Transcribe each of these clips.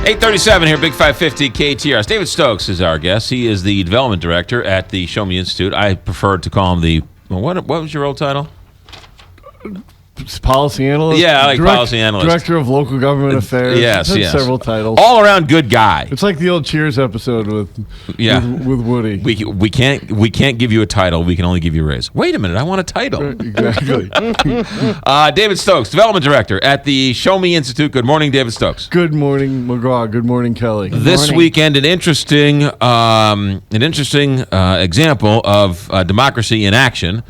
8:37 here, Big 550 KTRS. David Stokes is our guest. He is the development director at the Show Me Institute. I prefer to call him the, what was your old title? Policy analyst? Yeah, I like policy analyst. Director of Local Government Affairs. Yes. Several titles. All around good guy. It's like the old Cheers episode with Woody. We can't give you a title. We can only give you a raise. Wait a minute, I want a title. Exactly. David Stokes, development director at the Show Me Institute. Good morning, David Stokes. Good morning, McGraw. Good morning, Kelly. This weekend, an interesting example of democracy in action.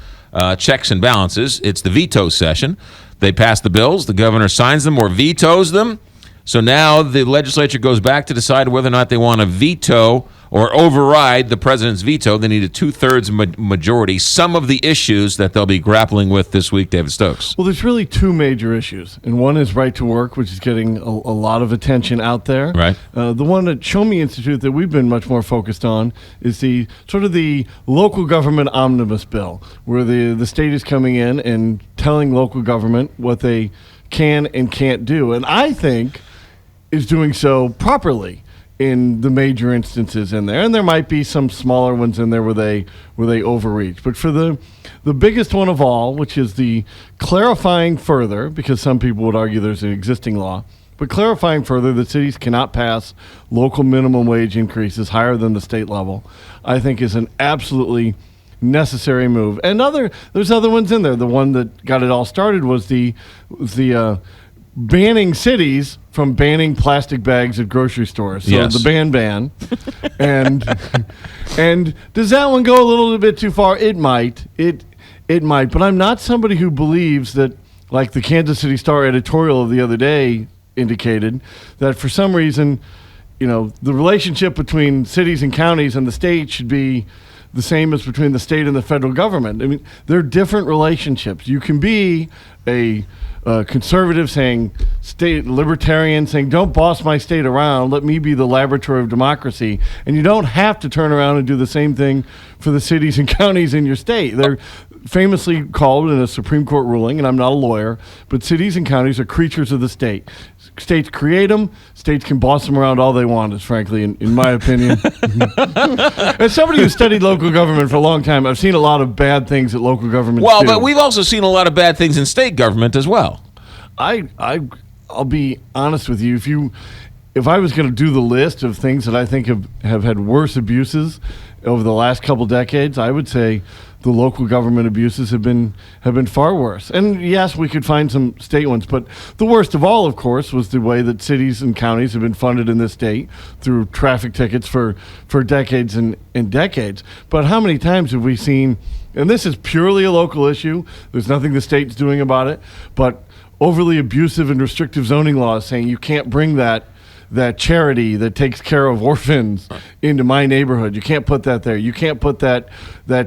Checks and balances. It's the veto session. They pass the bills. The governor signs them or vetoes them. So now the legislature goes back to decide whether or not they want to veto or override the president's veto. They need a two-thirds majority. Some of the issues that they'll be grappling with this week, David Stokes. Well, there's really two major issues. And one is right to work, which is getting a lot of attention out there. Right. The one at Show Me Institute that we've been much more focused on is the local government omnibus bill, where the state is coming in and telling local government what they can and can't do. And I think is doing so properly in the major instances in there, and there might be some smaller ones in there where they overreach. But for the biggest one of all, which is the clarifying further, because some people would argue there's an existing law, but clarifying further that cities cannot pass local minimum wage increases higher than the state level, I think is an absolutely necessary move. And there's other ones in there. The one that got it all started was the banning cities from banning plastic bags at grocery stores. So yes. The ban. And does that one go a little bit too far? It might. It might. But I'm not somebody who believes that, like the Kansas City Star editorial of the other day indicated, that for some reason, the relationship between cities and counties and the state should be the same as between the state and the federal government. I mean, they're different relationships. You can be a conservative saying, state libertarian saying, don't boss my state around, let me be the laboratory of democracy. And you don't have to turn around and do the same thing for the cities and counties in your state. They're famously called in a Supreme Court ruling, and I'm not a lawyer, but cities and counties are creatures of the state. States create them. States can boss them around all they want, is frankly, in my opinion. As somebody who studied local government for a long time, I've seen a lot of bad things that local governments do. But we've also seen a lot of bad things in state government as well. I'll be honest with you. If I was going to do the list of things that I think have had worse abuses over the last couple decades, I would say the local government abuses have been far worse. And yes, we could find some state ones, but the worst of all, of course, was the way that cities and counties have been funded in this state through traffic tickets for decades and decades. But how many times have we seen, and this is purely a local issue, there's nothing the state's doing about it, but overly abusive and restrictive zoning laws saying you can't bring that charity that takes care of orphans into my neighborhood. You can't put that there. You can't put that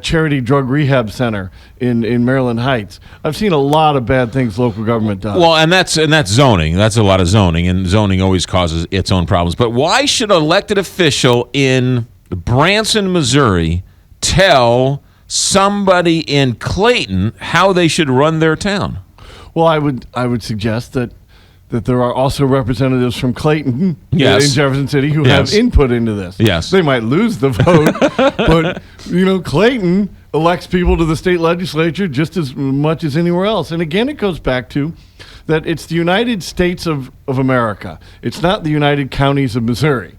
charity drug rehab center in Maryland Heights. I've seen a lot of bad things local government does. Well, and that's zoning. That's a lot of zoning, and zoning always causes its own problems. But why should an elected official in Branson, Missouri, tell somebody in Clayton how they should run their town? Well, I would suggest that there are also representatives from Clayton in Jefferson City who have input into this. Yes. They might lose the vote, but Clayton elects people to the state legislature just as much as anywhere else. And again, it goes back to that it's the United States of America. It's not the United Counties of Missouri.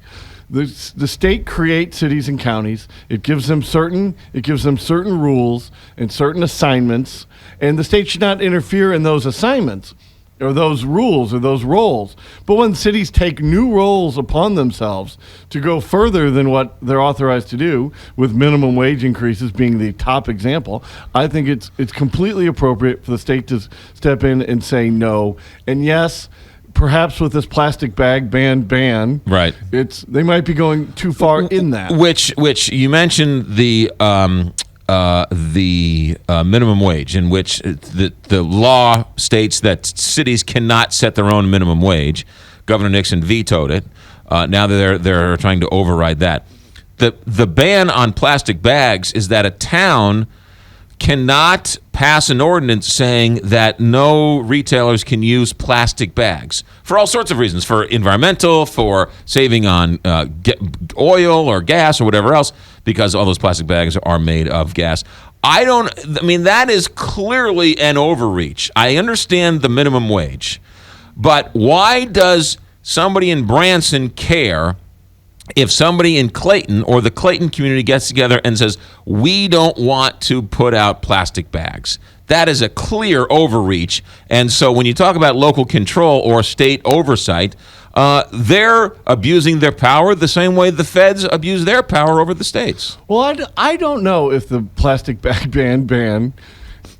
The state creates cities and counties. It gives them certain rules and certain assignments, and the state should not interfere in those assignments or those rules or those roles. But when cities take new roles upon themselves to go further than what they're authorized to do, with minimum wage increases being the top example, I think it's completely appropriate for the state to step in and say no. And yes, perhaps with this plastic bag ban, right? They might be going too far in that. Which you mentioned the minimum wage, in which the law states that cities cannot set their own minimum wage. Governor Nixon vetoed it. Now they're trying to override that. The ban on plastic bags is that a town cannot pass an ordinance saying that no retailers can use plastic bags for all sorts of reasons, for environmental, for saving on oil or gas or whatever else, because all those plastic bags are made of gas. That is clearly an overreach. I understand the minimum wage, but why does somebody in Branson care if somebody in Clayton or the Clayton community gets together and says, we don't want to put out plastic bags? That is a clear overreach. And so when you talk about local control or state oversight, they're abusing their power the same way the feds abuse their power over the states. Well, I don't know if the plastic bag ban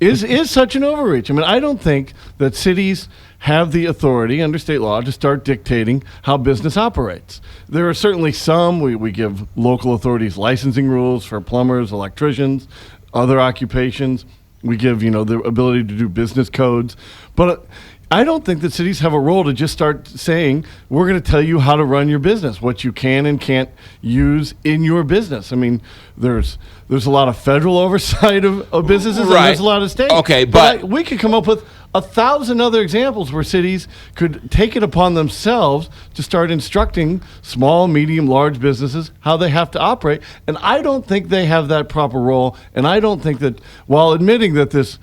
is such an overreach. I mean, I don't think that cities have the authority under state law to start dictating how business operates. There are certainly some. We give local authorities licensing rules for plumbers, electricians, other occupations. We give, the ability to do business codes. But I don't think that cities have a role to just start saying, we're going to tell you how to run your business, what you can and can't use in your business. I mean, there's a lot of federal oversight of businesses, right, and there's a lot of state. Okay, but we could come up with 1,000 other examples where cities could take it upon themselves to start instructing small, medium, large businesses how they have to operate. And I don't think they have that proper role. And I don't think that, while admitting that this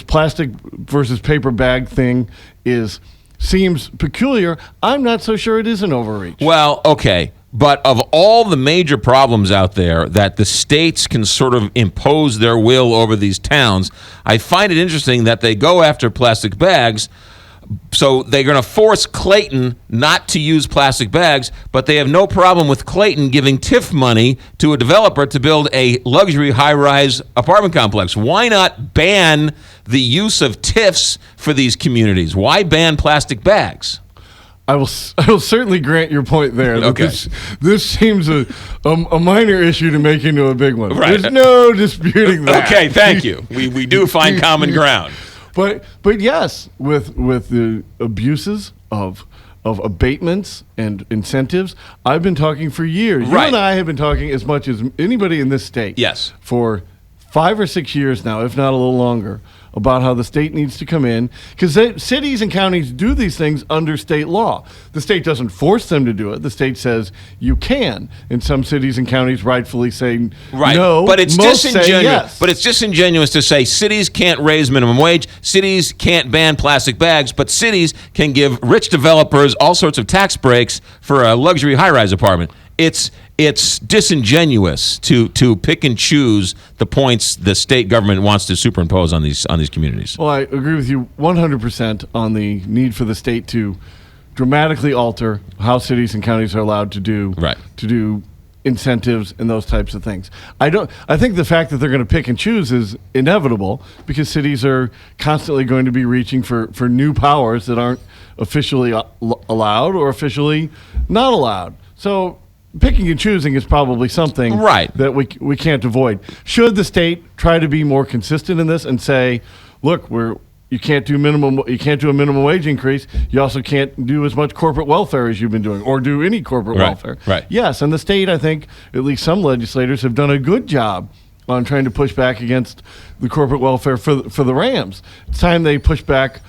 plastic versus paper bag thing seems peculiar, I'm not so sure it is an overreach. Well, okay. But of all the major problems out there that the states can sort of impose their will over these towns, I find it interesting that they go after plastic bags. So they're going to force Clayton not to use plastic bags, but they have no problem with Clayton giving TIF money to a developer to build a luxury high-rise apartment complex. Why not ban the use of TIFs for these communities? Why ban plastic bags? I will certainly grant your point there. Okay. This seems a minor issue to make into a big one. Right. There's no disputing that. Okay, thank you. We do find common ground. But yes, with the abuses of abatements and incentives, I've been talking for years. Right. You and I have been talking as much as anybody in this state. Yes. For 5 or 6 years now, if not a little longer, about how the state needs to come in, because cities and counties do these things under state law. The state doesn't force them to do it. The state says you can. And some cities and counties rightfully say right. no. But it's most disingenuous. say yes. But it's disingenuous to say cities can't raise minimum wage, cities can't ban plastic bags, but cities can give rich developers all sorts of tax breaks for a luxury high-rise apartment. It's disingenuous to pick and choose the points the state government wants to superimpose on these communities. Well, I agree with you 100% on the need for the state to dramatically alter how cities and counties are allowed to do incentives and those types of things. I think the fact that they're going to pick and choose is inevitable, because cities are constantly going to be reaching for new powers that aren't officially allowed or officially not allowed. So picking and choosing is probably something right. that we can't avoid. Should the state try to be more consistent in this and say, look, you can't do a minimum wage increase. You also can't do as much corporate welfare as you've been doing, or do any corporate welfare. Right. Yes, and the state, I think, at least some legislators have done a good job on trying to push back against the corporate welfare for the Rams. It's time they push back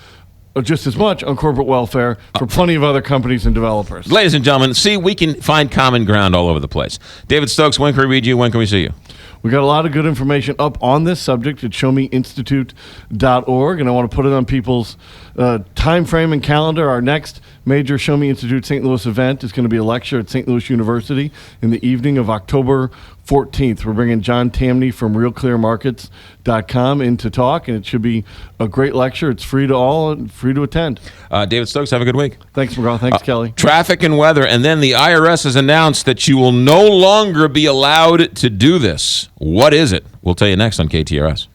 just as much on corporate welfare for plenty of other companies and developers. Ladies and gentlemen, see, we can find common ground all over the place. David Stokes, when can we read you? When can we see you? We got a lot of good information up on this subject at showmeinstitute.org, and I want to put it on people's time frame and calendar. Our next major Show Me Institute St. Louis event is going to be a lecture at St. Louis University in the evening of October 14th. We're bringing John Tamney from RealClearMarkets.com in to talk, and it should be a great lecture. It's free to all and free to attend. David Stokes, have a good week. Thanks, McGraw. Thanks, Kelly. Traffic and weather, and then the IRS has announced that you will no longer be allowed to do this. What is it? We'll tell you next on KTRS.